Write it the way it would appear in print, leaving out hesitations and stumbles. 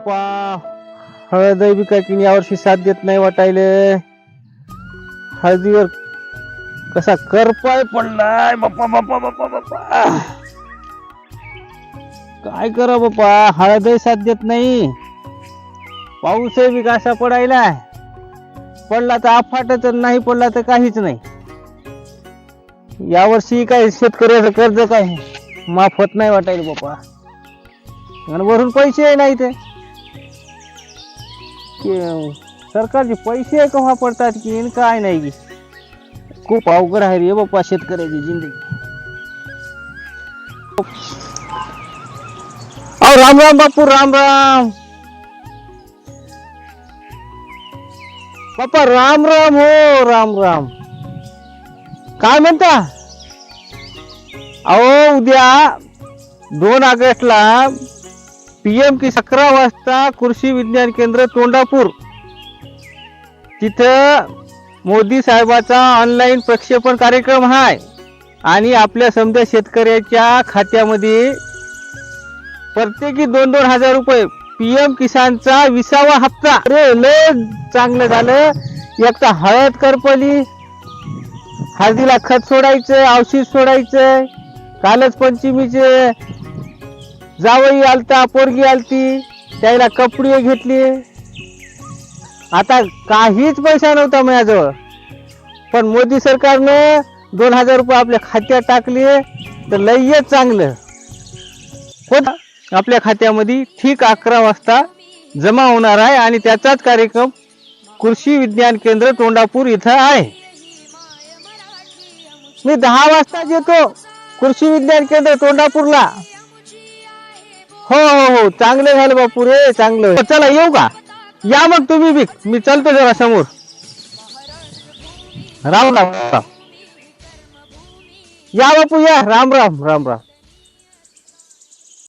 बाप्पा हळद बी काय की यावर्षी साथ देत नाही वाटायले. हळदीवर कसा करपाय पडलाय बाप्पा बाप्पा बाप्पा बाप्पा. काय करा बाप्पा हळदही साथ देत नाही. पाऊसही बी कसा पडायला. पडला तर अफाटच, नाही पडला तर काहीच नाही. यावर्षी काय शेतकऱ्याचं कर्ज काय माफ होत नाही वाटायला बाप्पा. आणि वरून पैसे नाही ते सरकारचे पैसे केव्हा पडतात की काय नाही की. खूप अवघड आहे रे बाप्पा शेतकऱ्याची जिंदगी. राम राम बापू, राम राम बाप्पा, राम राम हो, राम राम. काय म्हणता? अहो उद्या 2 ऑगस्टला PM की 11 वाजता कृषी विज्ञान केंद्र तोंडापूर तिथं मोदी साहेबाचा ऑनलाईन प्रक्षेपण कार्यक्रम आहे. आणि आपल्या समजा शेतकऱ्याच्या खात्यामध्ये प्रत्येकी 2-2 हजार रुपये PM किसानचा 20वा हप्ता. अरे लय चांगलं झालं. एक तर हळद करपली, हळदीला खत सोडायचं, औषध सोडायचं. कालच पंचमीचे जावई आलता, पोरगी आलती, त्याला कपडे घेतली. आता काहीच पैसा नव्हता माझ्याजवळ, पण मोदी सरकारने 2000 रुपये आपल्या खात्यात टाकले तर लयच चांगलं. आपल्या खात्यामध्ये ठीक 11 वाजता जमा होणार आहे. आणि त्याचाच कार्यक्रम कृषी विज्ञान केंद्र तोंडापूर इथं आहे. मी 10 वाजताच येतो कृषी विज्ञान केंद्र तोंडापूरला. हो हो हो, चांगलं झालं बापू रे, चांगलं. चला येऊ का? या मग तुम्ही बी, मी चलतो जरा समोर. राम राम. या बापू या, राम राम राम राम.